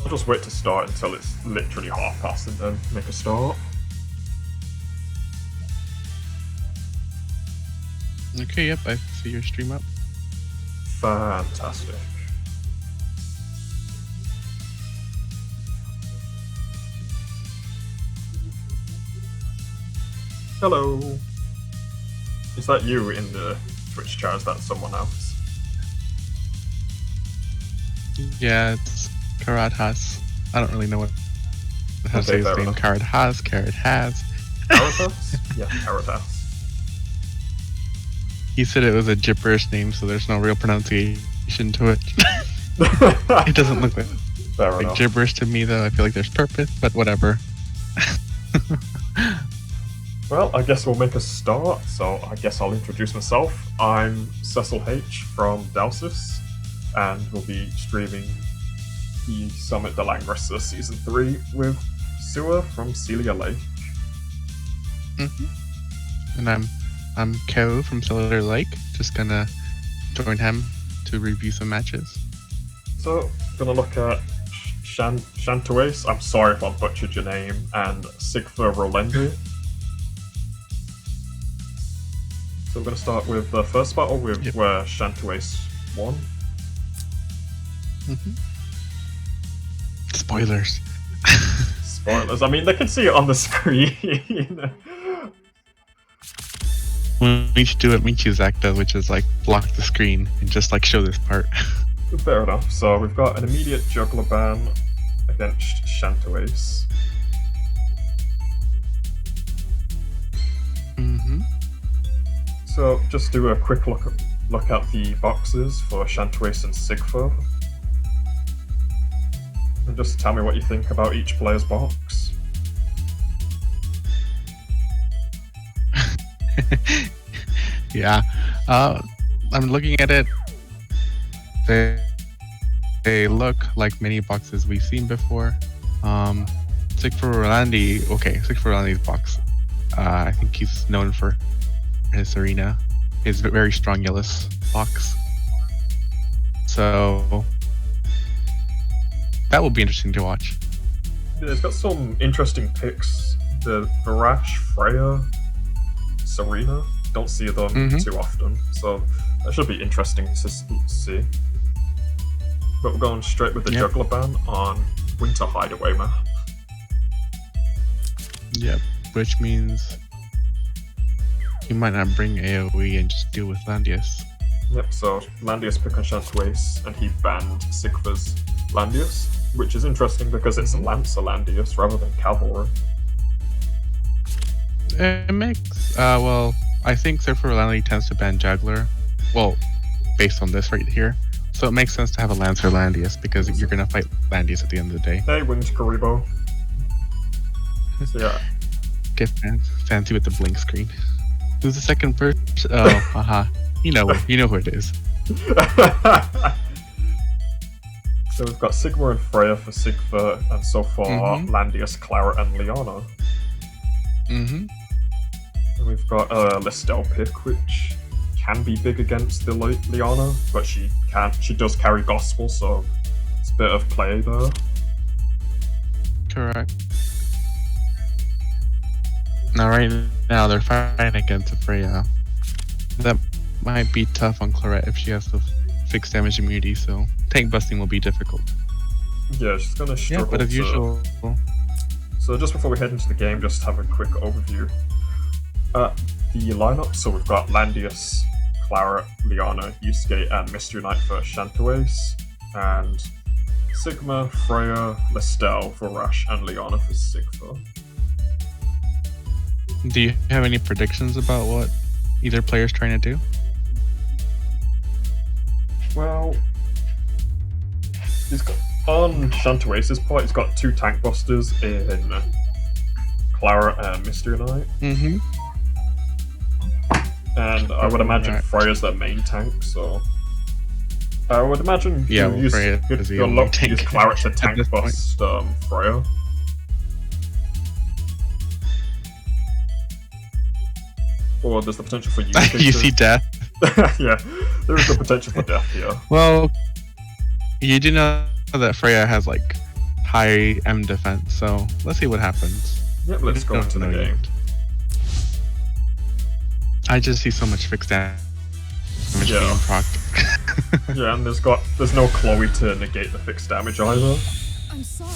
just wait to start until it's literally half past and then make a start. Okay, yep, I see your stream up. Fantastic. Hello. Is that you in the Twitch chat? Is that someone else? Yeah, it's Karat Has. I don't really know what how to say his name. Karat Has. Caratas? Yeah, Caratas. He said it was a gibberish name, so there's no real pronunciation to it. It doesn't look like gibberish to me, though. I feel like there's purpose, but whatever. Well, I guess we'll make a start, so I guess I'll introduce myself. I'm Cecil H from Delsis, and we'll be streaming the Summit de Langrisser Season 3 with Ceiller from Ceiller Lake. And I'm Ko from Ceiller Lake, just gonna join him to review some matches. So, gonna look at Chanteuse, I'm sorry if I butchered your name, and Sigfer Rolendi. So we're going to start with the first battle with where Chanteuse won. Spoilers. Spoilers. I mean, they can see it on the screen. We need to do what Michi's does, which is like block the screen and just like show this part. Fair enough. So we've got an immediate juggler ban against Chanteuse. So just do a quick look at the boxes for Chanteuse and Sigfer. And just tell me what you think about each player's box. Yeah. I'm looking at it. They look like mini boxes we've seen before. Sigfer Rolendi's box. I think he's known for his arena, his very strong yellow box. So that will be interesting to watch. Yeah, it's got some interesting picks. The Varash, Freya, Serena. Don't see them too often, so that should be interesting to see. But we're going straight with the juggler ban on Winter Hideaway map. Yep, which means he might not bring AoE and just deal with Landius. Yep, so Landius pick on Chanteuse, and he banned Sigfer's Landius, which is interesting because it's a Lancer Landius rather than Cavalry. It makes, well, I think Sigfer Rolendi tends to ban Juggler, well, based on this right here. So it makes sense to have a Lancer Landius because you're going to fight Landius at the end of the day. Hey, Winged Karibo. So yeah. Get fancy with the blink screen. Who's the second person? Oh, haha. You know who it is. So we've got Sigmar and Freya for Sigfer, and so far Landius, Clara, and Liana. And we've got Listel pick, which can be big against the Liana, but she does carry Gospel, so it's a bit of play there. Correct. Now, right now, they're fighting against a Freya. That might be tough on Clarette if she has to fix damage immunity, so tank busting will be difficult. Yeah, she's gonna struggle. Yeah, but as usual. So just before we head into the game, just have a quick overview. The lineup, so we've got Landius, Clara, Liana, Yusuke, and Mystery Knight for Chanteuse, and Sigma, Freya, Listel for Rash, and Liana for Sigfer. Do you have any predictions about what either player's trying to do? Well, on Chanteuse's part, he's got two tank busters in Clara and Mystery Knight. And I would imagine Freya's their main tank, so I would imagine you'll look to use Clara to tank bust Freya. Or there's the potential for you see death. Yeah, there is the potential for death here. Well, you do know that Freya has like high M defense, so let's see what happens. Yep, let's go into the game. I just see so much fixed damage being procced. Yeah, and there's no Chloe to negate the fixed damage either. I'm sorry.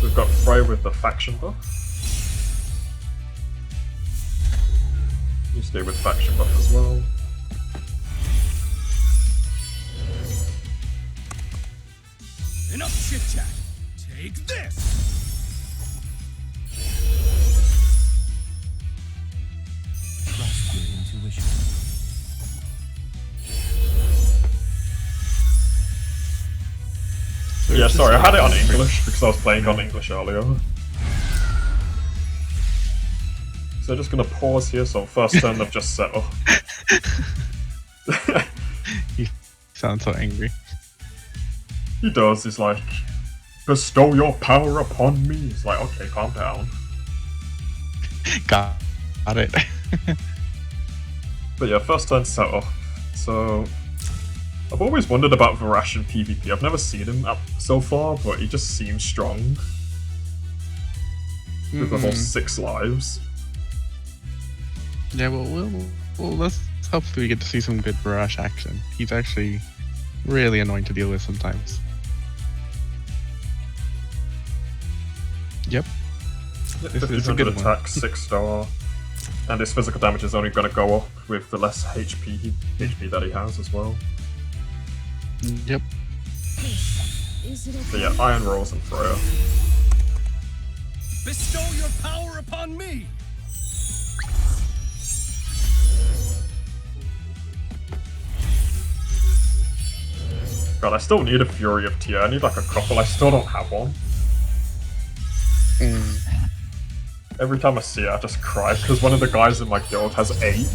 We've got Freya with the faction buff. You stay with faction buff as well. Enough chit chat. Take this. Trust your intuition. Yeah, sorry, I had it on English because I was playing on English earlier. So just gonna pause here, so first turn they've just set up. You sound so angry. He does, he's like, bestow your power upon me. He's like, okay, calm down. Got it. But yeah, first turn set up. So I've always wondered about Varash in PvP. I've never seen him up so far, but he just seems strong. With the whole 6 lives. Yeah, well, let's hopefully we get to see some good Varash action. He's actually really annoying to deal with sometimes. Yep. This is a good attack, one. 6-star. And his physical damage is only going to go up with the less HP that he has as well. Yep. Is it okay? So yeah, Iron Rolls and Freya. Bestow your power upon me. God, I still need a Fury of Tear. I need like a couple. I still don't have one. Every time I see it, I just cry because one of the guys in my guild has 8.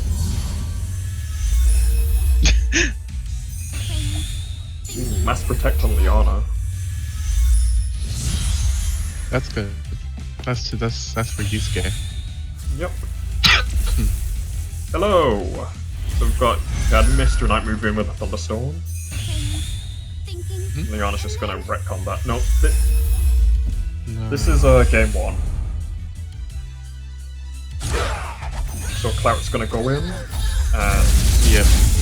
Ooh, Mass Protect on Liana. That's good. That's for Yusuke. Yep. Hello. So we've got Mr. Knight move in with a Thunderstorm. Thinking. Liana's just gonna retcon that. No, No. this is game 1. So Claret's gonna go in and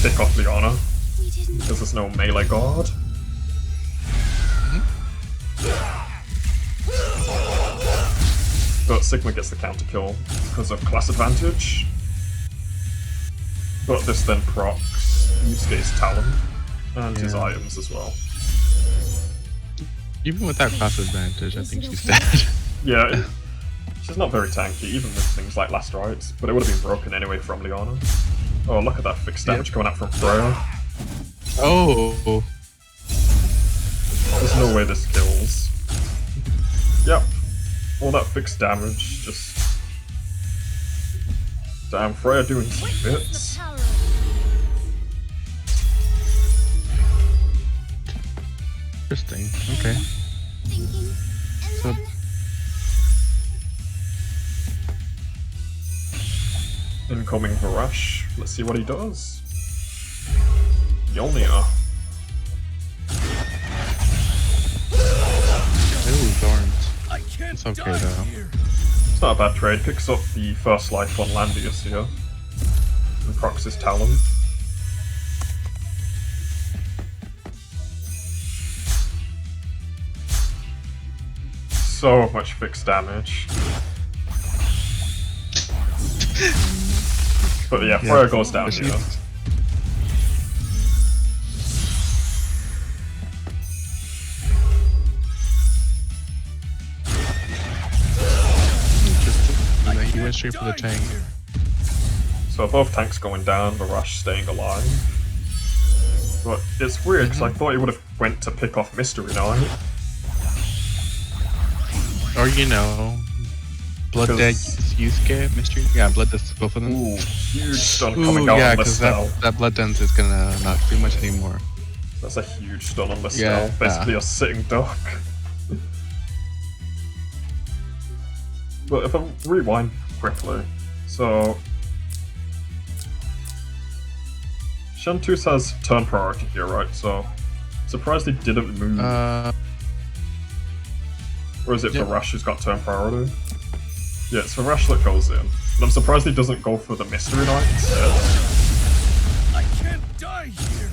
pick off Liana We didn't. because there's no melee guard. But Sigma gets the counter kill because of class advantage. But this then procs Yusuke's talent and his items as well. Even with that class advantage, I think she's dead. Yeah, she's not very tanky, even with things like Last Rites, but it would have been broken anyway from Liana. Oh, look at that fixed damage coming out from Freya. Oh. There's no way this kills. Yep. All that fixed damage, just... Damn, Freya doing some Witness bits. the power of Interesting. Okay. thinking. So Incoming Varash. Let's see what he does. Yolnir. ooh, Thorns. I can't It's okay, die though. here. It's not a bad trade. Picks up the first life on Landius here. And procs his talent. So much fixed damage. But yeah, Freya goes down But here. Interesting. And then he went straight for the Die tank. here. So both tanks going down, Varash staying alive. But it's weird because I thought he would have went to pick off Mystery Knight. Or you know, Blood Dead Yusuke mystery. Yeah, Blood Dead both of them. Ooh, huge stun Ooh, coming out yeah, on the because spell. that Blood Dance is gonna not do much anymore. That's a huge stun on the Yeah, spell. Basically a sitting duck. But if I rewind quickly, so Chanteuse has turn priority here, right? So surprised they didn't move. Or is it Yep. Varash who's got turn priority? Yeah, it's Varash that goes in. But I'm surprised he doesn't go for the Mystery Knight instead. I can't die here.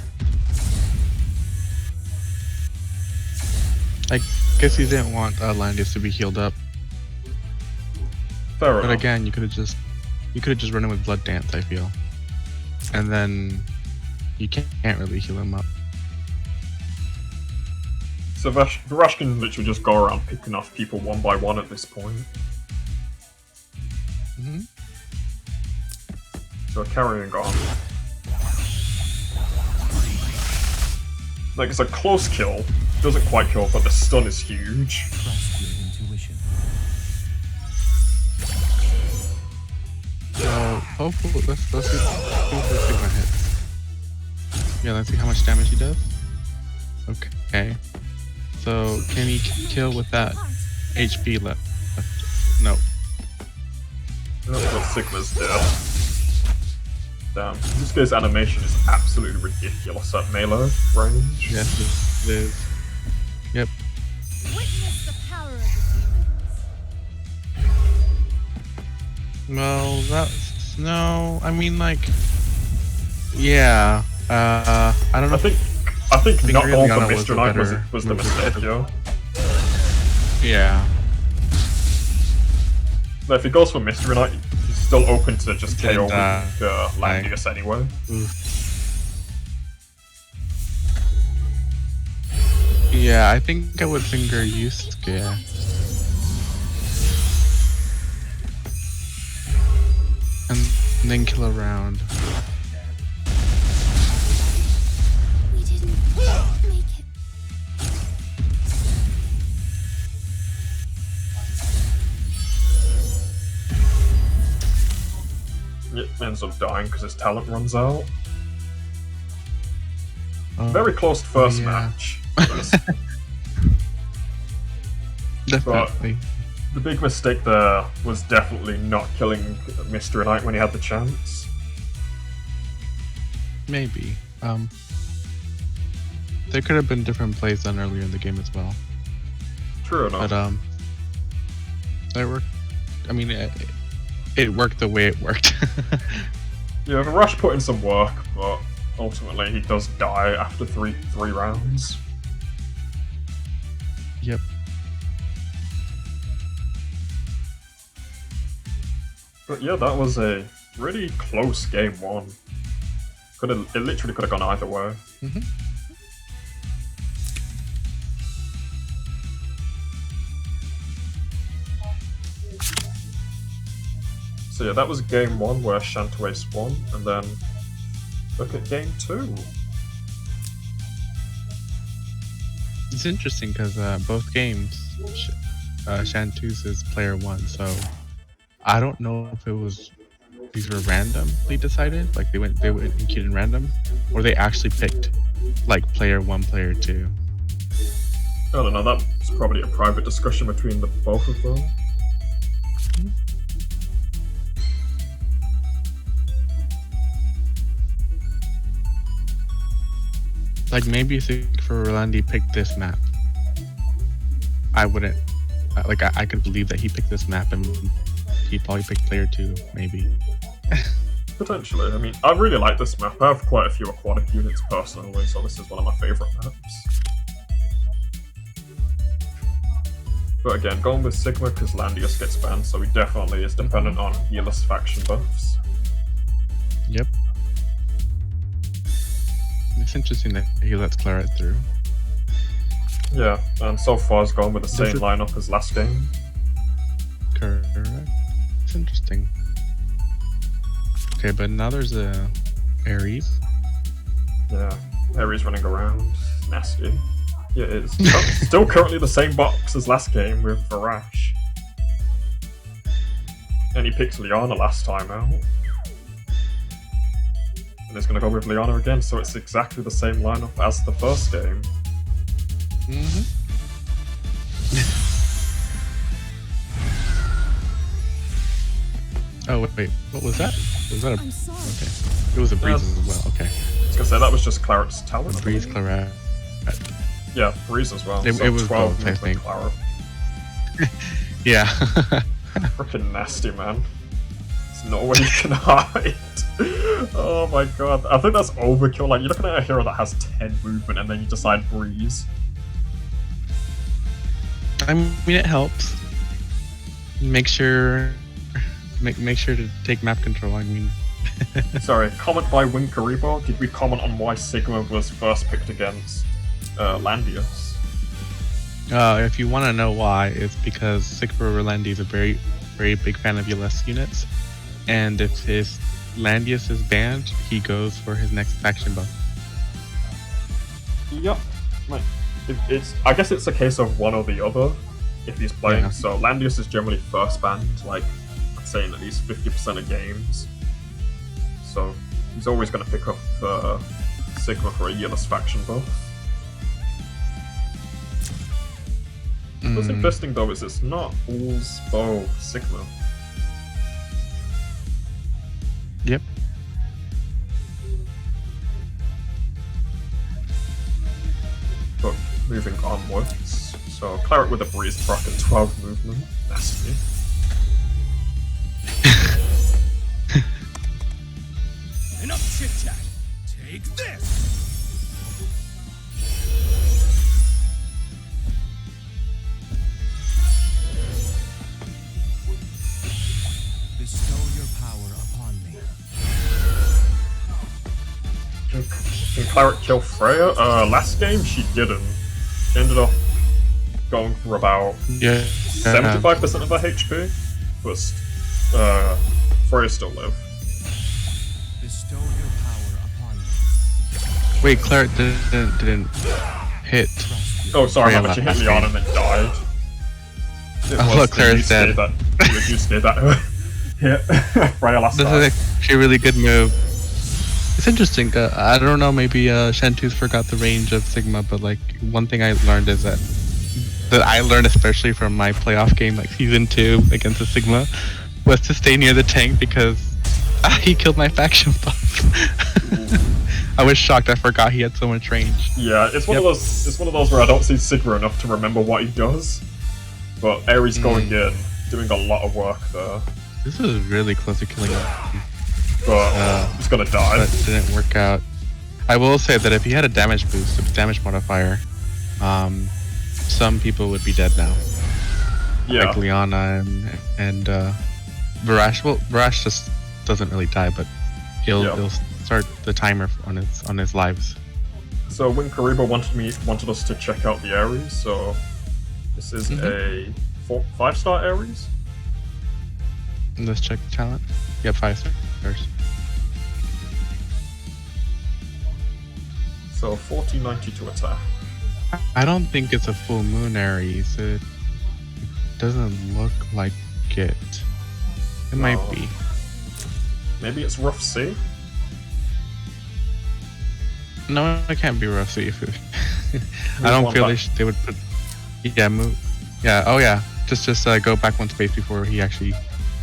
I guess he didn't want Landius to be healed up. Fair But enough. again, you could have just run in with Blood Dance, I feel. And then you can't really heal him up. So Varash can literally just go around picking off people one by one at this point. Mm-hmm. So carrying on. Like, it's a close kill. Doesn't quite kill, but the stun is huge. Trust your intuition. So hopefully let's see if Sigma hits. Yeah, let's see how much damage he does. Okay. So can he kill with that HP left? No. That's what Sigma's dead. Damn. This guy's animation is absolutely ridiculous at melee range. Yes, it is. Yep. Witness the power of the demons. Well, that's no. I mean, like, yeah. I don't know. I think not really going for Liana was Mr. a Knight better was the move. mistake, yo. Yeah. But if he goes for Mr. Knight, he's still open to just KO with And, Langrisser anyway. Yeah, I think I would finger Yusuke. And then kill around. We didn't make it. Yep, ends up dying because his talent runs out. Oh, Very close first yeah. match. Definitely. The big mistake there was definitely not killing Mr. Knight when he had the chance. Maybe. There could have been different plays done earlier in the game as well. True enough. But it worked. I mean, it worked the way it worked. Yeah, Varash put in some work, but ultimately he does die after three rounds. Yep. But yeah, that was a really close game one. It literally could have gone either way. Mm-hmm. So yeah, that was game one where Chanteuse won, and then look at game two. It's interesting because both games, Chanteuse is player one, so I don't know if these were randomly decided, like they went and queued in random, or they actually picked like player one, player two. I don't know, that's probably a private discussion between the both of them. Like maybe if Rolendi picked this map, I wouldn't. Like I could believe that he picked this map and he probably picked player two, maybe. Potentially. I mean, I really like this map. I have quite a few aquatic units personally, so this is one of my favourite maps. But again, going with Sigma because Landius gets banned, so he definitely is dependent on healers faction buffs. Yep. It's interesting that he lets Claret through. Yeah, and so far he's gone with the same lineup as last game. Correct. It's interesting. Okay, but now there's a Ares. Yeah, Ares running around. Nasty. Yeah, it is. Still currently the same box as last game with Varash. And he picked Liana last time out. And he's going to go with Liana again, so it's exactly the same lineup as the first game. Mm-hmm. Oh, wait, what was that? Was that a... I'm sorry. Okay. It was a breeze as well, okay. I was going to say, that was just Claret's talent. Breeze, Claret. Yeah, breeze as well. It so was 12 both, I movement think. Claret. Yeah. Freaking nasty, man. There's no way you can hide. Oh my god. I think that's overkill. Like, you're looking at a hero that has 10 movement and then you decide breeze. I mean, it helps. Make sure to take map control. I mean, Sorry, comment by Winkaribo. Did we comment on why Sigma was first picked against Landius? If you want to know why, it's because Sigfer Rolendi is a very, very big fan of ULS units, and if his Landius is banned, he goes for his next faction buff. Yep. Like, I guess it's a case of one or the other if he's playing. Yeah. So Landius is generally first banned, like I'd say in at least 50% of games. So he's always going to pick up Sigma for a Yearless faction buff. What's interesting though is it's not all Bow Sigma. Yep. But moving onwards, so Cleric with a breeze proc and 12 movement. Nasty. Enough chit chat. Take this. Bestow your power upon me. Can Cleric kill Freya? Last game she didn't. She ended up going for about 75% of her HP. But Freya still lived. Bestow your power upon me. Wait, Cleric didn't hit. Oh, sorry, Freya man, she hit last Leon game. and then died. Oh, look, Cleric's dead. You scared that hit Freya last This time. is actually a really good move. It's interesting. I don't know. Maybe Chanteuse forgot the range of Sigma, but like one thing I learned is that I learned especially from my playoff game, like season 2 against the Sigma, was to stay near the tank because he killed my faction buff. I was shocked. I forgot he had so much range. Yeah, it's one of those. It's one of those where I don't see Sigma enough to remember what he does. But Ares going in, doing a lot of work there. This is really close to killing him. But he's gonna die. That didn't work out. I will say that if he had a damage boost, a damage modifier, some people would be dead now. Yeah. Like Liana and Varash. Well, Varash just doesn't really die, but he'll start the timer on his lives. So Winkaribo wanted us to check out the Ares. So this is a 5-star Ares. Let's check the talent. Yep, 5 stars. So 1490 to attack. I don't think it's a full moon Ares. It doesn't look like it. It might be. Maybe it's Rough Sea. No, it can't be Rough Sea. I don't feel they would put. Yeah, move. Yeah. Oh yeah. Just go back one space before he actually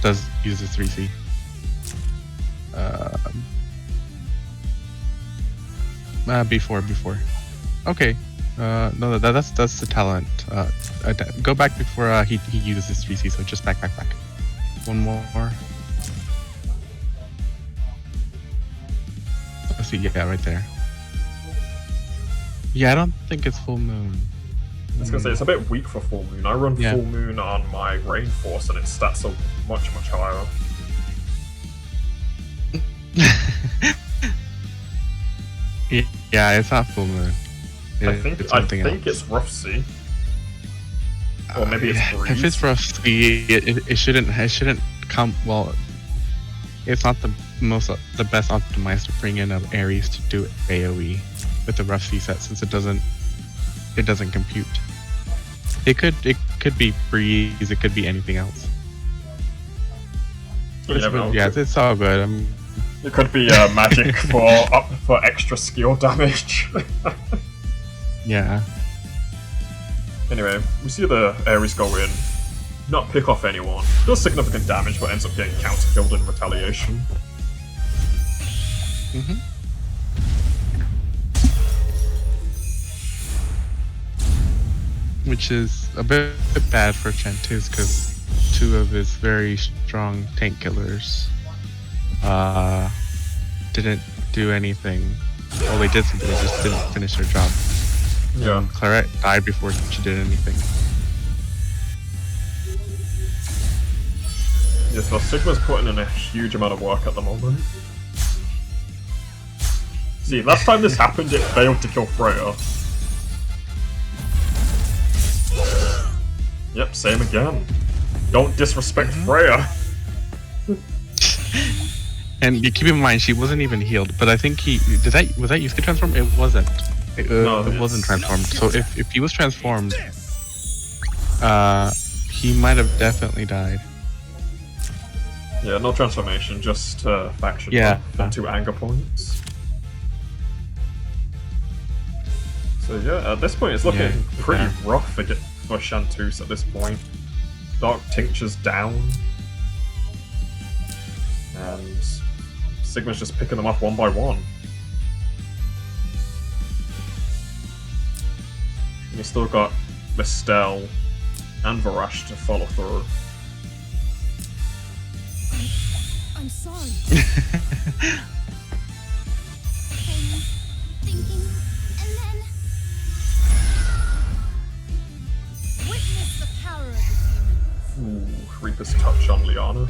does use his 3C. Before. Okay. No, that's the talent. Go back before he uses his 3C. So just back. One more. Let's see. Yeah, right there. Yeah, I don't think it's full moon. I was gonna say it's a bit weak for full moon. I run full moon on my Rainforce and its stats are much higher. Yeah, it's not full moon. I think it's Rough Sea. Or maybe it's Breeze. If it's Rough Sea, it shouldn't come. Well, it's not the best optimized to bring in an Ares to do AOE with the Rough Sea set, since it doesn't compute. It could be Breeze. It could be anything else. But it's all good. It could be magic for extra skill damage. Yeah. Anyway, we see the Ares go in, not pick off anyone, does significant damage, but ends up getting counter-killed in retaliation. which is a bit bad for Chanteuse because 2 of his very strong tank killers didn't do anything. Well, they did something, they just didn't finish their job. Yeah. Claret died before she did anything. Yeah, so Sigma's putting in a huge amount of work at the moment. See, last time this happened, it failed to kill Freya. Yep, same again. Don't disrespect Freya. And you keep in mind, she wasn't even healed. But I think was that Yusuke transformed? It wasn't. No, it wasn't transformed. So if he was transformed, he might have definitely died. Yeah, no transformation, just faction buff and 2 anger points. So yeah, at this point it's looking pretty rough for Chanteuse at this point. Dark Tincture's down. And Sigma's just picking them off one by one. And you still got Listel and Varash to follow through. I'm sorry. Thinking, and then witness the power of the demons. Ooh, Reaper's touch on Liana.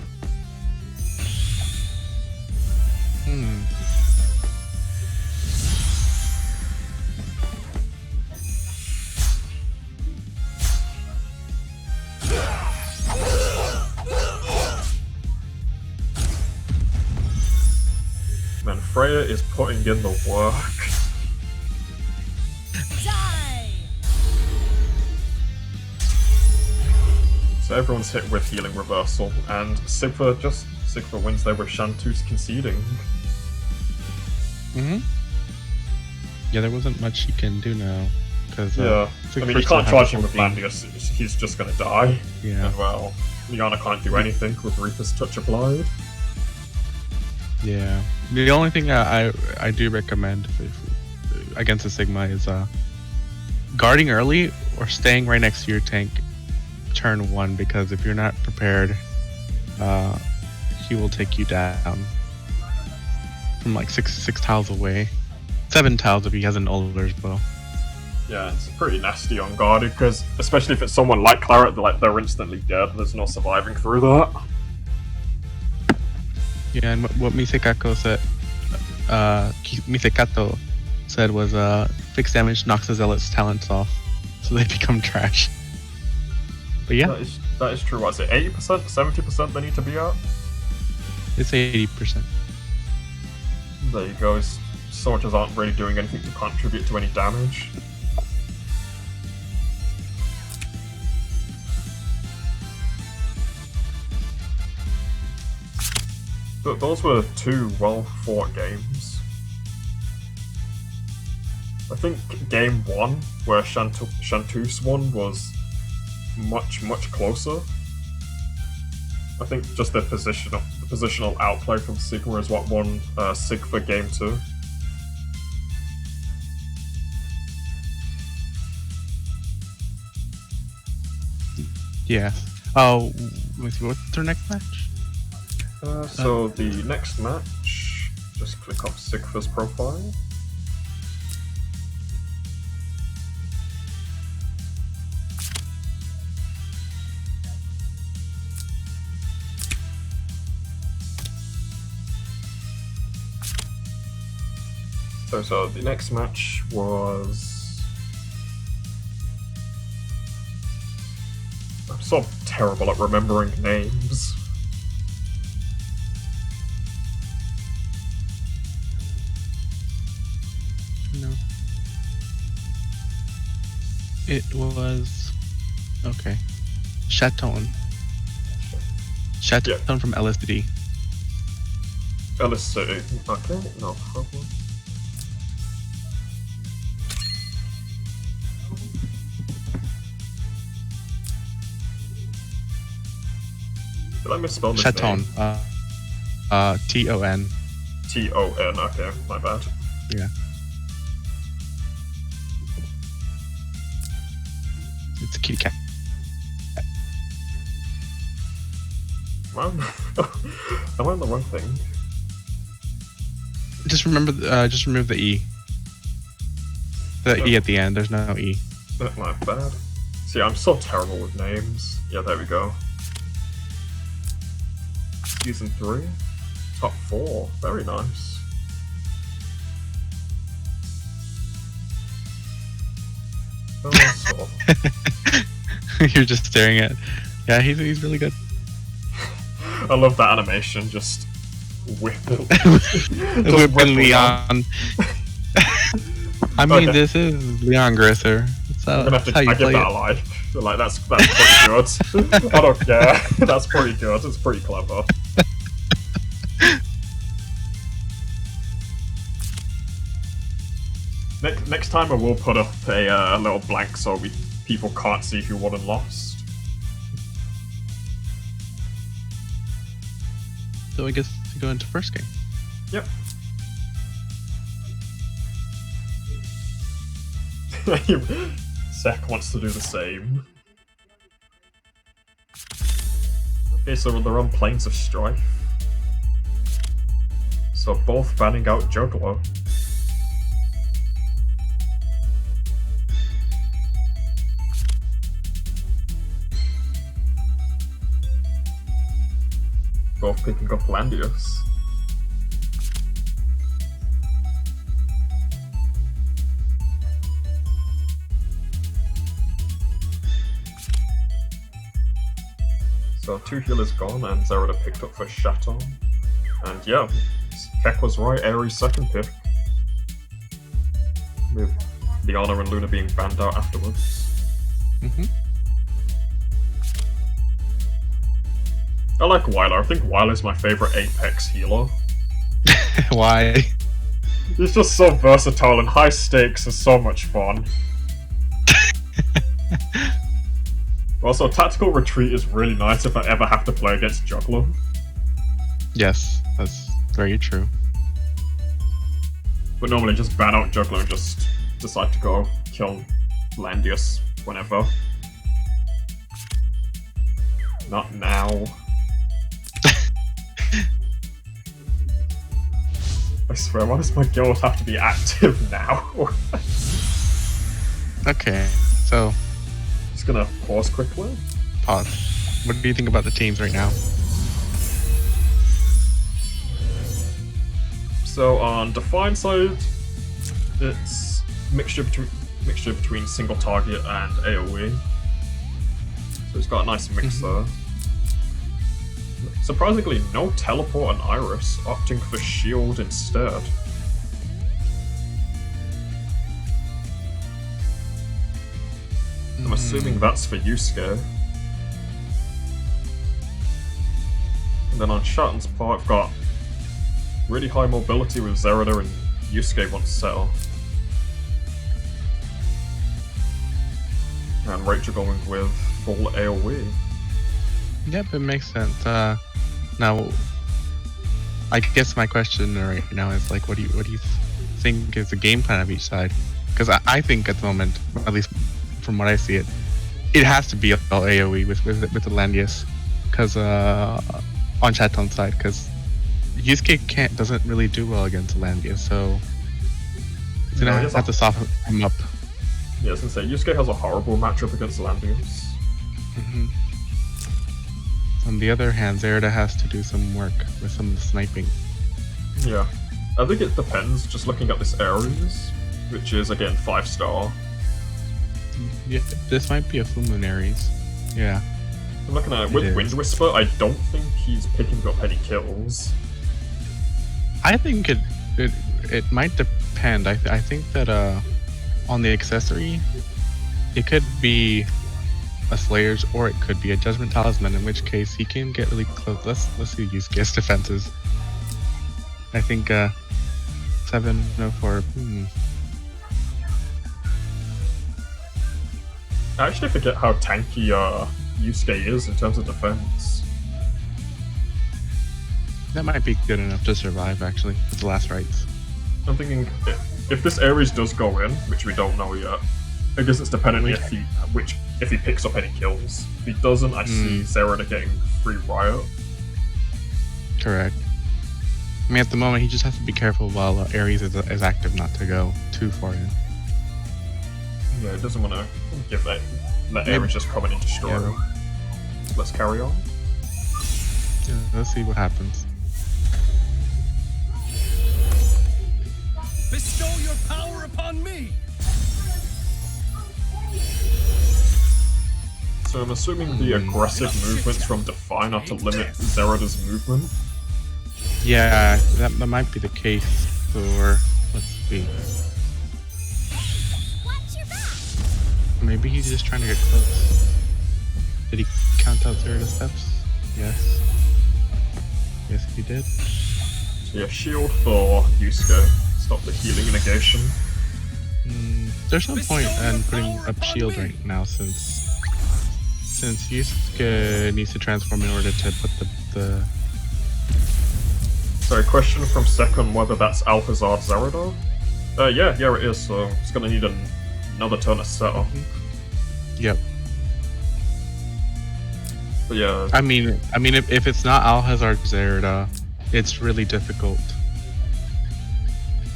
Man, Freya is putting in the work. Die! So everyone's hit with healing reversal, and Sigfer wins there with Chanteuse conceding. Yeah, there wasn't much you can do now. Cause, I mean, you can't charge him with Landius, he's just gonna die. Yeah. And well, Liana can't do anything with Reaper's touch applied. Yeah. The only thing I do recommend against a Sigma is guarding early or staying right next to your tank turn 1, because if you're not prepared, he will take you down from like six tiles away. 7 tiles if he has an Uller's bow. Yeah, it's pretty nasty on guarded, because especially if it's someone like Claret, they're instantly dead. There's no surviving through that. Yeah, and what Misekato said was fixed damage knocks the zealot's talents off, so they become trash. But yeah, that is true. What is it, 80%, 70% they need to be at? It's 80%. There you go. Soldiers aren't really doing anything to contribute to any damage. But those were 2 well-fought games. I think game 1, where Chanteuse won, was much closer. I think just the positional outplay from Sigma is what won Sigfer game 2. Yeah. Oh, let's see, what's their next match? So the next match, just click off Sigfer's profile. So the next match was... I'm so terrible at remembering names. No. It was... okay. Chatine from LSD. LSD, okay, no problem. Did I misspell this Chatine. name? T-O-N. T-O-N, okay, my bad. Yeah. It's a kitty cat. Am I on the wrong thing? Just remember, just remove the E. The E at the end. There's no E. Not my bad. See, I'm so terrible with names. Yeah, there we go. Season 3. Top 4. Very nice. Oh, You're just staring at. Yeah, he's really good. I love that animation. Just whipping Leon. I mean, Okay. this is Langrisser. I'm gonna have to. That's how you I give play that a it. like. Like that's pretty good. I don't care. That's pretty good. It's pretty clever. Next time I will put up a little blank so people can't see who won and lost. So I guess we go into first game. Yep. Zach wants to do the same. Okay, so they're on Plains of Strife. So both banning out Juggler. Both picking up Landius. So 2 healers gone and Zerida picked up for Chatine. And yeah, Keck was right, Ares second pick. With Liana and Luna being banned out afterwards. Mm-hmm. I like Wyler. I think Wyler's my favourite Apex healer. Why? He's just so versatile and high stakes and so much fun. Also, Tactical Retreat is really nice if I ever have to play against Juggler. Yes, that's very true. But normally just ban out Juggler and just decide to go kill Landius whenever. Not now. I swear, why does my guild have to be active now? Okay, so Just gonna pause quickly. pause. What do you think about the teams right now? So on Define side, it's mixture between single target and AoE. So it's got a nice mix there. Surprisingly, no teleport and Iris, opting for shield instead. I'm assuming that's for Yusuke. And then on Chatine's part, I've got really high mobility with Zerida and Yusuke wants to settle. And Rachel going with full AoE. Yep, it makes sense. Now, I guess my question right now is like, what do you think is the game plan of each side? Because I think at the moment, at least from what I see it, it has to be all AoE with the Landius, because on Chatine's side, because Yusuke doesn't really do well against Landius, so he's gonna have to soften him up. Yeah, I was gonna say, Yusuke has a horrible matchup against Landius. Mm-hmm. On the other hand, Zerida has to do some work with some of the sniping. Yeah. I think it depends, just looking at this Ares, which is again 5-star. Yeah, this might be a full moon Ares. Yeah. I'm looking at it with Wind Whisper, I don't think he's picking up any kills. I think it might depend. I think that on the accessory, it could be a Slayer's or it could be a Judgment Talisman, in which case he can get really close. Let's see Yusuke's defenses. I think 704. I actually forget how tanky Yusuke is in terms of defense. That might be good enough to survive, actually, with the last rites. I'm thinking, if this Ares does go in, which we don't know yet, I guess it's dependent if he picks up any kills. If he doesn't, I see Zerida getting free Riot. Correct. I mean, at the moment, he just has to be careful while Ares is active not to go too far in. Yeah, he doesn't want to give that. Let Ares just come in and destroy him. Let's carry on. Yeah, let's see what happens. Bestow your power upon me. So I'm assuming the aggressive movements from Define are to limit Zerida's movement. Yeah, that might be the case for. Let's see. Maybe he's just trying to get close. Did he count out Zerida's steps? Yes. Yes, he did. So yeah, shield for Yusuke. Stop the healing negation. There's no point in putting up shield right now since Yusuke needs to transform in order to put the Sorry, question from Second whether that's Alcazar Zerida? Yeah, it is, so it's gonna need another turn of setup. Yep. But yeah. I mean, if it's not Alcazar Zerida, it's really difficult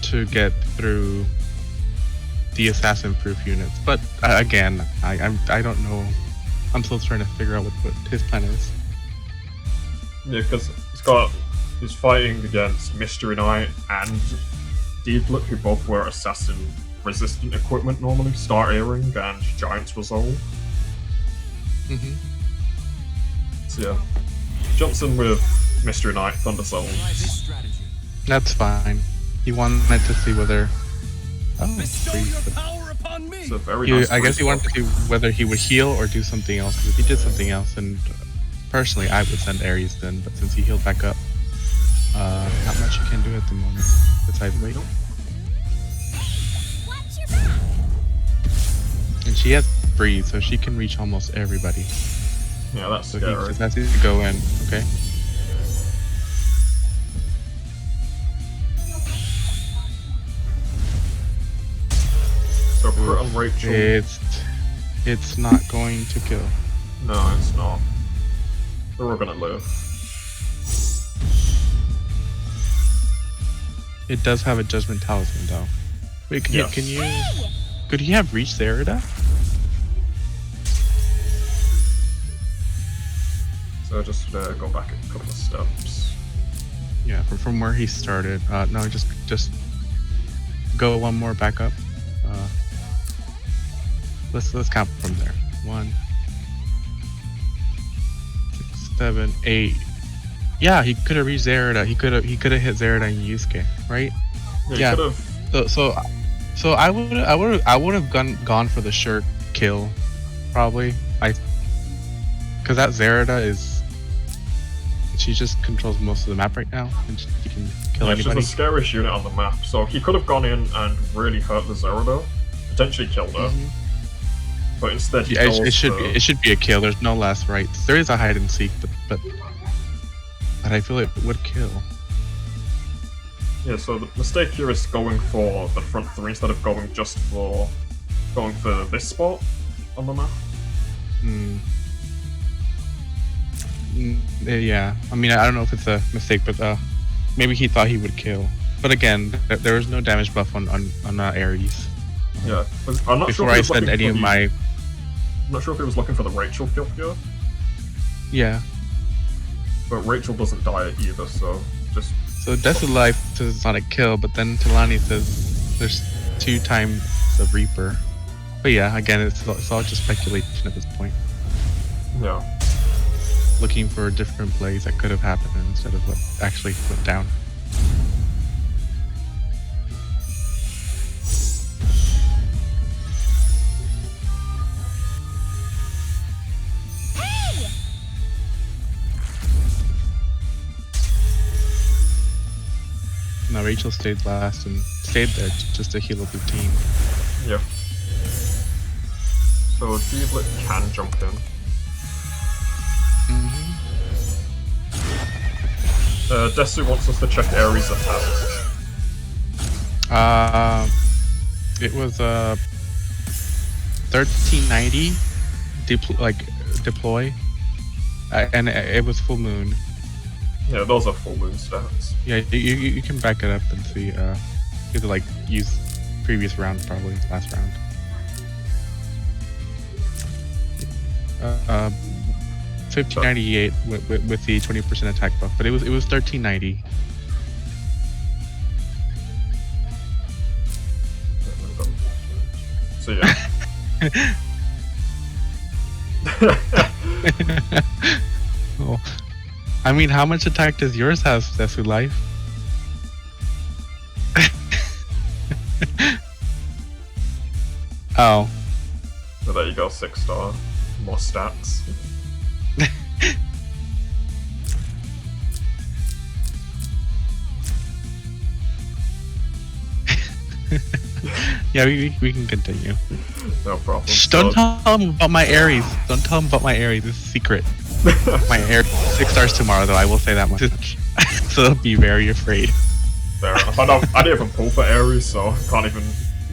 to get through the assassin-proof units. But again, I don't know. I'm still trying to figure out what his plan is. Yeah, because he's fighting against Mystery Knight and Deedlit, who both wear assassin-resistant equipment normally, Star Earring and Giant's Resolve. So yeah, jumps in with Mystery Knight, Thunder Souls. That's fine. He wanted to see whether. Oh, So very nice. I guess he wanted to see whether he would heal or do something else. Because if he did something else, and personally, I would send Ares then. But since he healed back up, not much you can do at the moment besides wait. And she has breathe, so she can reach almost everybody. Yeah, that's So scary. he just has to go in. Okay. So Crit on Rachel. It's not going to kill. No, it's not. They're all gonna live. It does have a Judgment Talisman though. Wait, could he have reached Zerida? So just go back a couple of steps. Yeah, from where he started. No, just go one more back up. Let's count from there. 1, 6, 7, 8. Yeah, he could have reached Zerida. He could have hit Zerida and Yusuke, right? Yeah. So I would have gone for the shirt kill, probably. Because that Zerida she just controls most of the map right now, and she can kill anybody. She's the scariest unit on the map, so he could have gone in and really hurt the Zerida, potentially killed her. But instead, it should be a kill. There's no last rights. There is a hide and seek, but I feel it would kill. Yeah. So the mistake here is going for the front three instead of going for this spot on the map. Yeah, I mean, I don't know if it's a mistake, but maybe he thought he would kill. But again, there was no damage buff on Ares. Yeah, I'm not Before sure I send any of my. I'm not sure if he was looking for the Rachel kill here. Yeah. But Rachel doesn't die either, so just. So Death of Life says it's not a kill, but then Talani says there's 2 times the Reaper. But yeah, again, it's all just speculation at this point. Yeah. Looking for different plays that could have happened instead of what actually went down. Now Rachel stayed last and stayed there just to heal up the team. Yeah. So Deedlit can jump in. Desu wants us to check Ares' attack. It was 1390 deploy, and it was full moon. Yeah, those are full moon stats. Yeah, you can back it up and see. You have to like use previous round, probably last round. 1598 with the 20% attack buff, but it was 1390. So yeah. Oh, I mean, how much attack does yours have, Desu Life? Oh. So there you go, 6-star. More stats. Yeah, we can continue. No problem. Shh, don't tell him about my Aries. Don't tell him about my Aries. This is secret. My Aries 6 stars tomorrow, though. I will say that much. So they'll be very afraid. Fair enough. I didn't even pull for Aries, so I can't even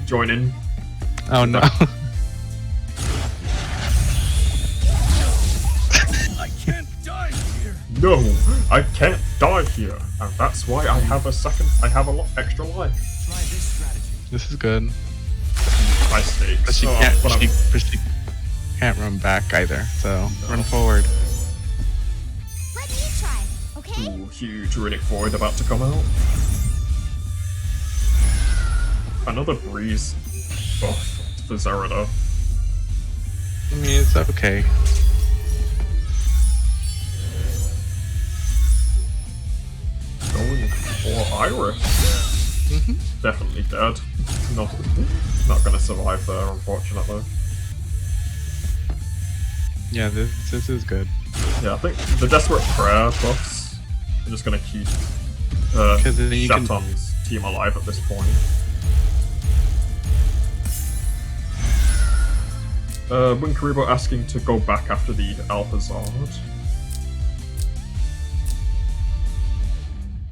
join in. Oh no. I can't die here. No, I can't die here, and that's why I have a lot extra life. Try this strategy. This is good. High stakes. But she Oh, can't. but She can't run back either. So run forward. Let me try, okay? Ooh, huge runic void about to come out. Another breeze buff for Zerida. I mean, it's okay. Going for Iris. Definitely dead. Not gonna survive there, unfortunately. Yeah, this is good. Yeah, I think the Desperate Prayer buffs are just gonna keep then you can- Chaton's team alive at this point. Winkaribo asking to go back after the Alphazard.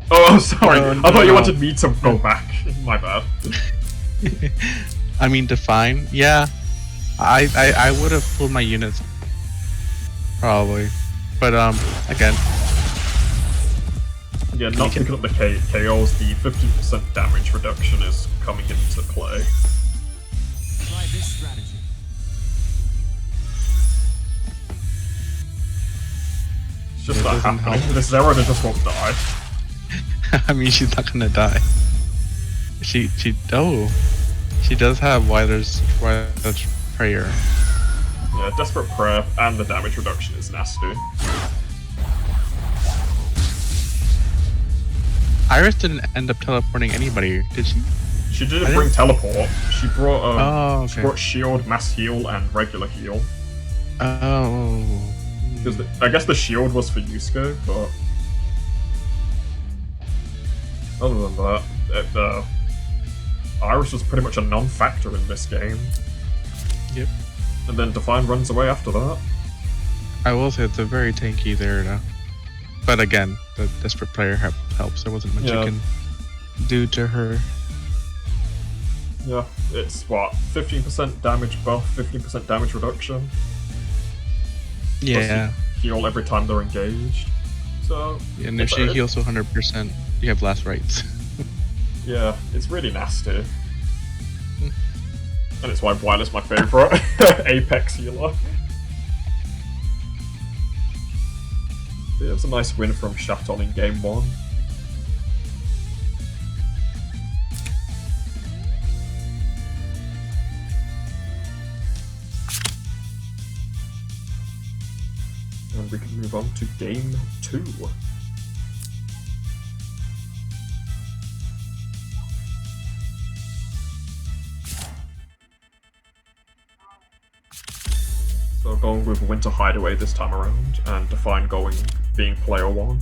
Oh, sorry. Oh, I thought you no. wanted me to go back. My bad. I mean, Define. Yeah, I would have pulled my units probably, but again. Yeah, not picking up the KOs, the 50% damage reduction is coming into play. Try this strategy. It's just It not doesn't happening. help. This Zerida just won't die. I mean, she's not gonna die. She does have Wiler's Prayer. Yeah, Desperate Prayer and the damage reduction is nasty. Iris didn't end up teleporting anybody, did she? She didn't bring teleport. She brought Oh, she okay. brought shield, mass heal, and regular heal. Oh. Because I guess the shield was for Yusuke, but other than that, Iris was pretty much a non-factor in this game. Yep. And then Define runs away after that. I will say it's a very tanky there, but again, the Desperate Prayer helps. There wasn't much Yeah. you can do to her. Yeah, it's what, 15% damage buff, 15% damage reduction. Yeah. Heal every time they're engaged. So And if she heals to 100%, you have last rights. yeah, it's really nasty. And it's why Blyler's my favourite Apex healer. Yeah, it's a nice win from Chaton in game 1. And we can move on to game 2. So going with Winter Hideaway this time around, and Define being player 1.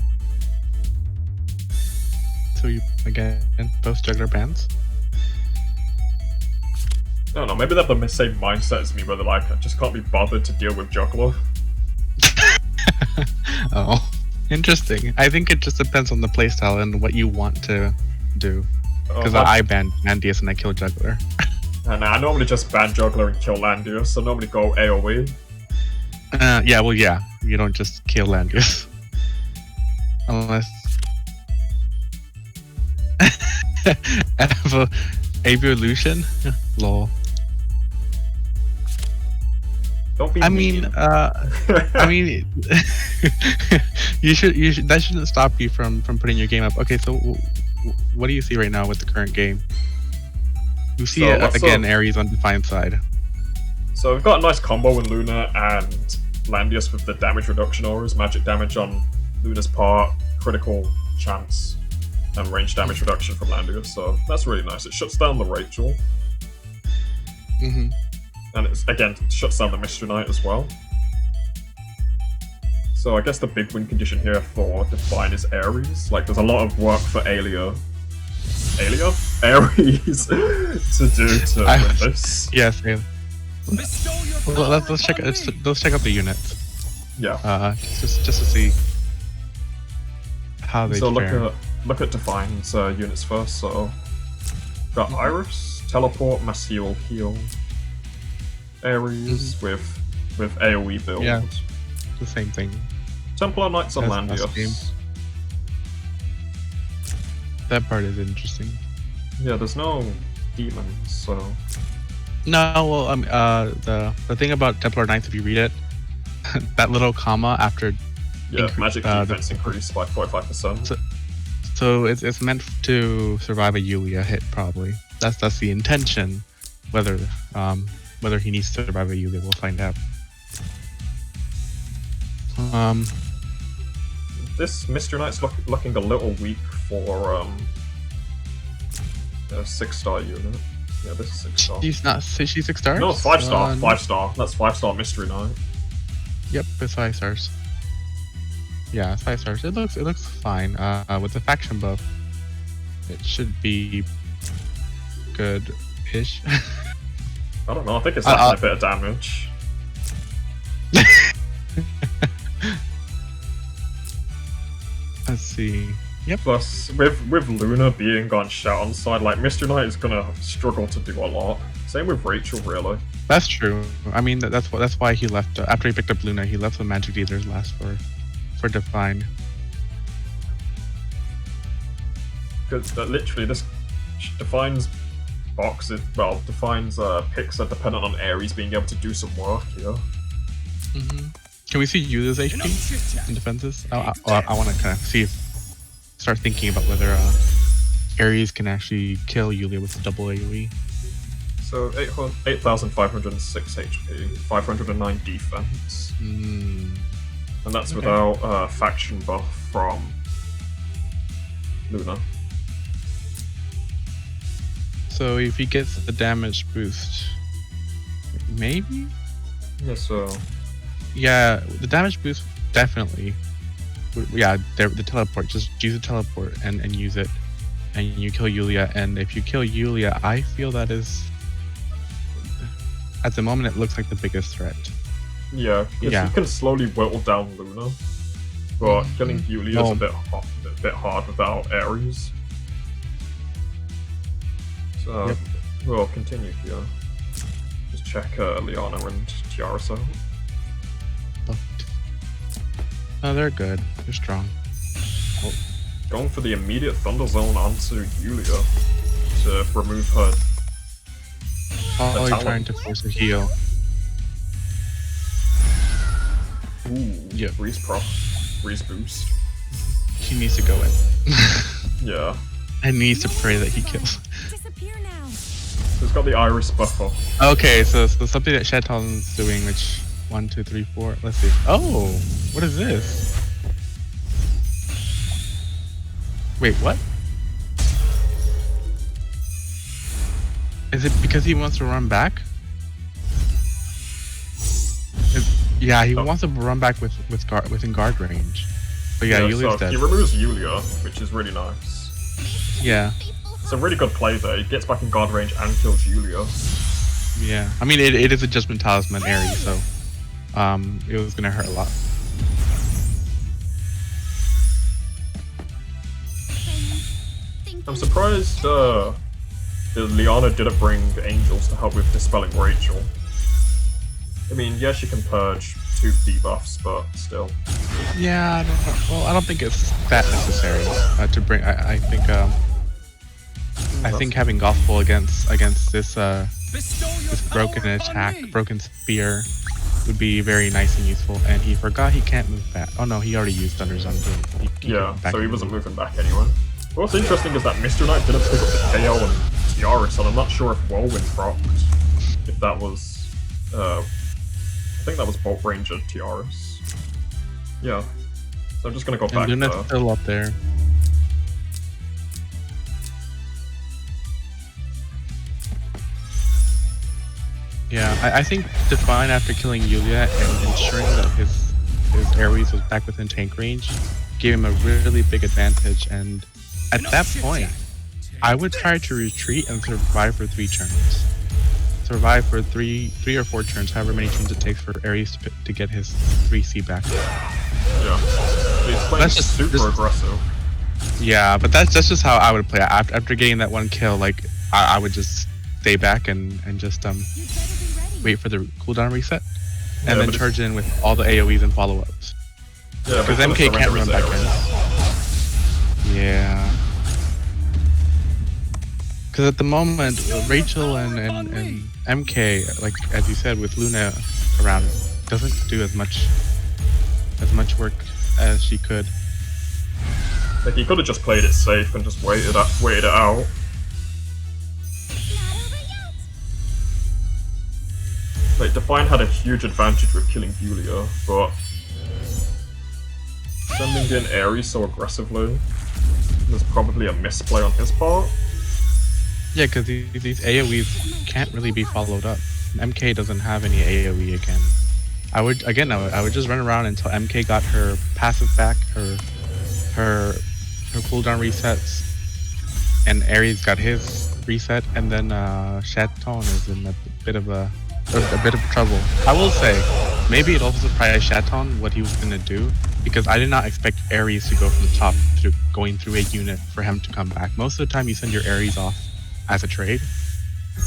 So you, again, both juggler bands? I don't know, maybe they have the same mindset as me, where they're like, I just can't be bothered to deal with Juggler. Oh, interesting. I think it just depends on the playstyle and what you want to do. Because I ban Landius and I kill Juggler. And I normally just ban Juggler and kill Landius, so I normally go AoE. Yeah, well, yeah. You don't just kill Landius. Unless... Evolution? Lol. Don't be I mean, you should. That shouldn't stop you from putting your game up. Okay, so what do you see right now with the current game? You see So, again Ares on Define side. So we've got a nice combo with Luna and Landius with the damage reduction auras, magic damage on Luna's part, critical chance, and range damage reduction from Landius. So that's really nice. It shuts down the Rachel. Mm-hmm. And it's again shuts down the Mystery Knight as well. So I guess the big win condition here for Define is Ares. Like there's a lot of work for Ares to do to win this. Yes. Yeah. Well, let's check out the units. Yeah. Just to see how they So fare. look at Define's units first. So got Iris, Teleport, Mass Heal, Ares with AoE build. Yeah, the same thing. Templar Knights on That's Landius. That part is interesting. Yeah, there's no demons, so No, well, the thing about Templar Knights, if you read it, that little comma after magic defense increased by 45%. So it's meant to survive a Yulia hit, probably. That's the intention. Whether he needs to survive a Yulia, we'll find out. This Mystery Knight's looking a little weak for a 6-star unit. Yeah, this is 6-star. She's 6 stars? No, 5-star. 5-star. That's 5-star Mystery Knight. Yep, it's 5 stars. Yeah, it's 5 stars. It looks fine. With the faction buff, it should be good-ish. I don't know. I think it's actually a bit of damage. Let's see. Yep. Plus, with Luna being on Shout side, like Mystery Knight is gonna struggle to do a lot. Same with Rachel, really. That's true. I mean, that's why he left after he picked up Luna. He left the Magic Dealers last for Define. Because literally, this Define's Define's picks are dependent on Ares being able to do some work here. Mm-hmm. Can we see Yulia's HP in defenses? I want to kind of start thinking about whether Ares can actually kill Yulia with a double AoE. So 8,506 HP, 509 defense, and that's without faction buff from Luna. So if he gets the damage boost, maybe? Yeah, so... Yeah, the damage boost, definitely. Yeah, the teleport, just use the teleport and use it. And you kill Yulia, and if you kill Yulia, I feel that is... At the moment, it looks like the biggest threat. Yeah, because you can slowly whittle down Luna, but killing Yulia is a bit hard without Ares. So we'll continue here. Just check Liana and Tiaras out. Oh, they're good. They're strong. Well, going for the immediate Thunder Zone onto Yulia to remove her. Probably trying to force a heal. Ooh, yeah. Breeze boost. He needs to go in. Yeah. And needs to pray that he kills. Disappear now. So it's got the Iris buffer. Okay, so something that Chatine's doing, which 1, 2, 3, 4. Let's see. Oh, what is this? Wait, what? Is it because he wants to run back? Yeah, he wants to run back within guard range. But yeah, Yulia's dead. He removes Yulia, which is really nice. Yeah. It's a really good play there. He gets back in guard range and kills Yulia. Yeah. I mean, it is a Judgment Talisman Ares, so it was gonna hurt a lot. I'm surprised Liana didn't bring angels to help with dispelling Rachel. I mean, yes, she can purge 2 debuffs, but still. Yeah, I don't know. Well, I don't think it's that necessary to bring. I think having Gospel against this broken attack, broken spear would be very nice and useful. And he forgot he can't move back. Oh no, he already used Thunder Zone. Yeah, so he wasn't moving back anyway. What's interesting is that Mr. Knight didn't pick up the KO and Tiaris, and I'm not sure if Whirlwind procced. If that was, I think that was Bolt Ranger Tiaris. Yeah, so I'm just gonna go back. Luna's still up there. Yeah, I think Define, after killing Yulia and ensuring that his Ares was back within tank range, gave him a really big advantage. And at that point, I would try to retreat and survive for 3 turns. Survive for three or 4 turns, however many turns it takes for Ares to get his 3C back. Yeah, he's playing super aggressive. Yeah, but that's just how I would play. After getting that 1 kill, like I would just stay back and just wait for the cooldown reset, and then charge in with all the AoEs and follow-ups. Yeah, because MK can't run back in. Yeah. Because at the moment, Rachel and MK, like as you said, with Luna around, doesn't do as much work as she could. Like he could have just played it safe and just waited it out. Like Define had a huge advantage with killing Yulia, but sending in Ares so aggressively was probably a misplay on his part. Yeah, because these AoEs can't really be followed up. MK doesn't have any AoE again. I would just run around until MK got her passive back, her cooldown resets, and Ares got his reset, and then Chaton is in a bit of trouble. I will say, maybe it also surprised Chaton what he was gonna do, because I did not expect Ares to go from the top through going through a unit for him to come back. Most of the time you send your Ares off as a trade,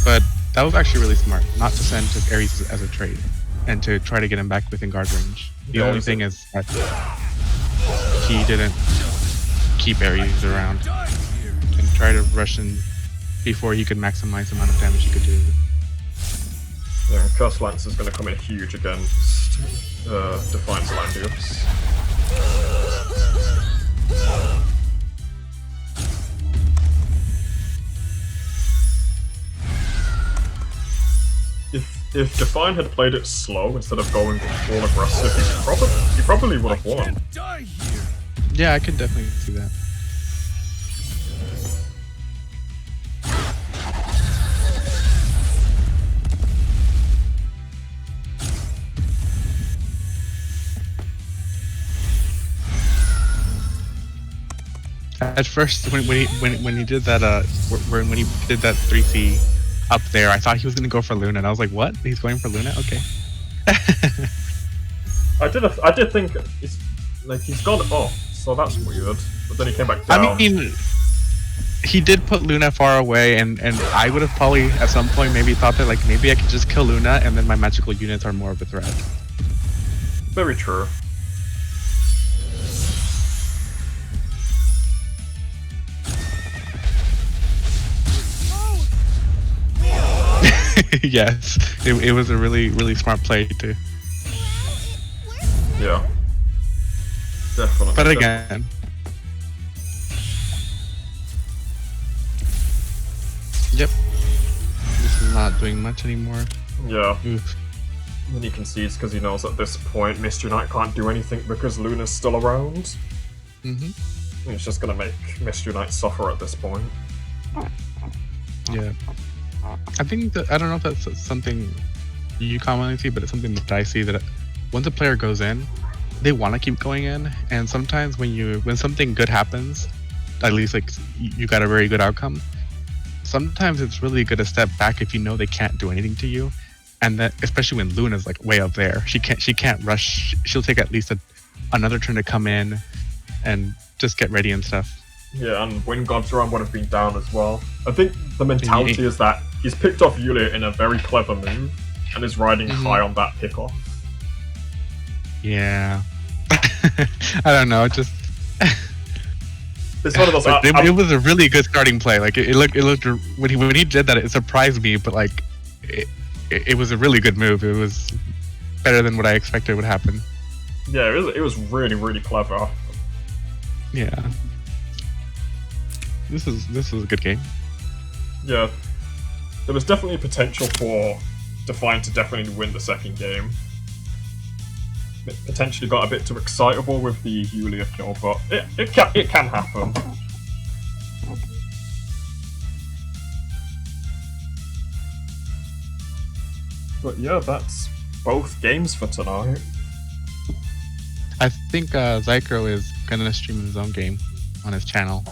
but that was actually really smart, not to send Ares as a trade, and to try to get him back within guard range. The only thing is that he didn't keep Ares around and try to rush in before he could maximize the amount of damage he could do. Yeah, Curse Lance is going to come in huge against Defiance Landius. If Define had played it slow instead of going all aggressive, he probably would have won. Yeah, I could definitely see that. At first, when he did that when he did that 3C up there, I thought he was gonna go for Luna, and I was like, "What? He's going for Luna? Okay." I did think it's like he's gone off, so that's weird. But then he came back down. I mean, he did put Luna far away, and I would have probably at some point maybe thought that like maybe I could just kill Luna, and then my magical units are more of a threat. Very true. Yes, it was a really smart play too. Yeah, definitely. But again, yep, this is not doing much anymore. Yeah. Oof. And he concedes because he knows at this point Mr. Knight can't do anything because Luna's still around. It's just gonna make Mr. Knight suffer at this point. Yeah. I think that, I don't know if that's something you commonly see, but it's something that I see, that once a player goes in, they want to keep going in, and sometimes when something good happens, at least like you got a very good outcome, sometimes it's really good to step back if you know they can't do anything to you, and that especially when Luna's like way up there, she can't rush. She'll take at least another turn to come in and just get ready and stuff. Yeah, and when God's Run would have been down as well. I think the mentality is that he's picked off Yulia in a very clever move and is riding high on that pick off. Yeah. I don't know. It just It's one of those. like, it was a really good starting play. Like it looked when he did that, it surprised me. But like it was a really good move. It was better than what I expected would happen. Yeah, it was really, really clever. Yeah. This was a good game. Yeah, there was definitely potential for Define to definitely win the second game. It potentially got a bit too excitable with the Yulia kill, but it can happen. But yeah, that's both games for tonight. I think Zycro is gonna stream his own game on his channel.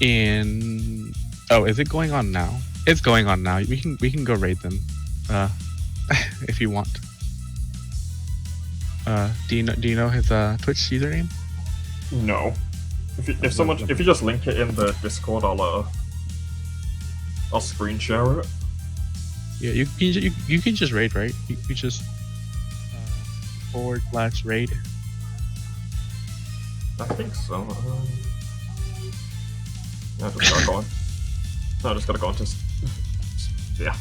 And oh, is it going on now? It's going on now. We can go raid them, if you want. Do you know his Twitch username? No. If you just link it in the Discord, I'll screen share it. Yeah, you can just raid, right? You just /raid. I think so. Yeah, I just gotta go on. No, I just gotta go on to. Yeah.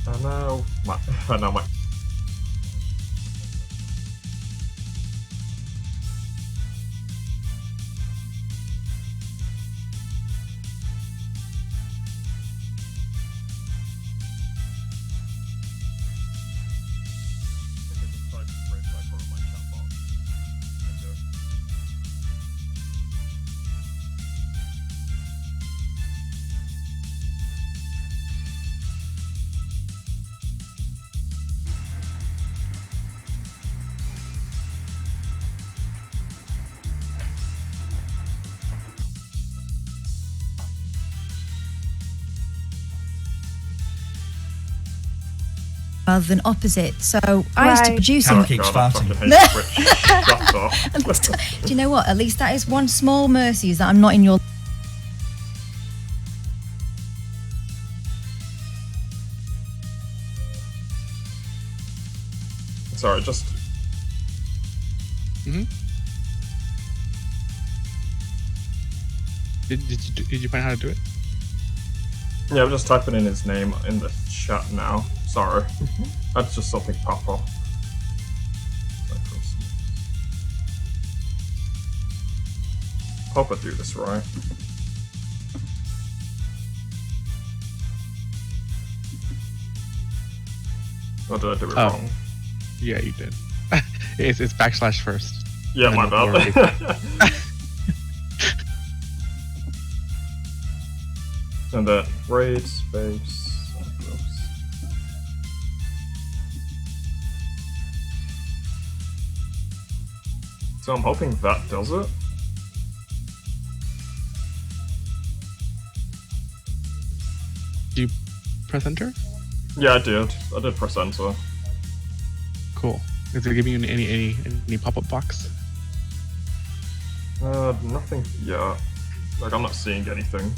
I know my. Rather than opposite. So I used to produce him. Keeps farting. Do you know what? At least that is one small mercy, is that I'm not in your. Sorry, just. Did you find out how to do it? Yeah, I'm just typing in his name in the chat now. Sorry. That's just something pop up. Hope I do this right. Or did I do it wrong? Yeah, you did. it's / first. Yeah, my bad. And then raid space. So I'm hoping that does it. Do you press enter? Yeah, I did. I did press enter. Cool. Is it giving you any pop-up box? Nothing yet. Like, I'm not seeing anything.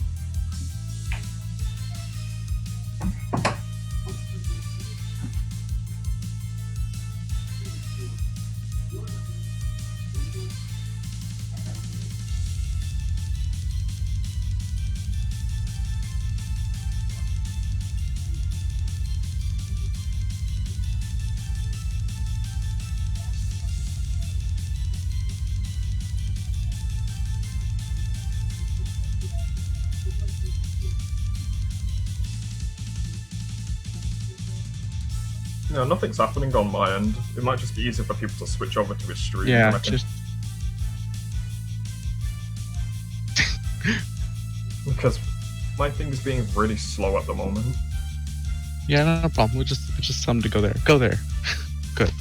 No, nothing's happening on my end. It might just be easier for people to switch over to his stream. Yeah, just... Because my thing is being really slow at the moment. Yeah, no problem. We'll just tell them to go there. Go there. Good.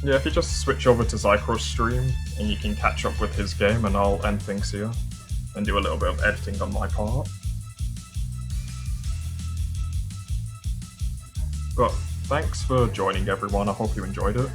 Yeah, if you just switch over to Zycro's stream, and you can catch up with his game, and I'll end things here. And do a little bit of editing on my part. But thanks for joining, everyone. I hope you enjoyed it.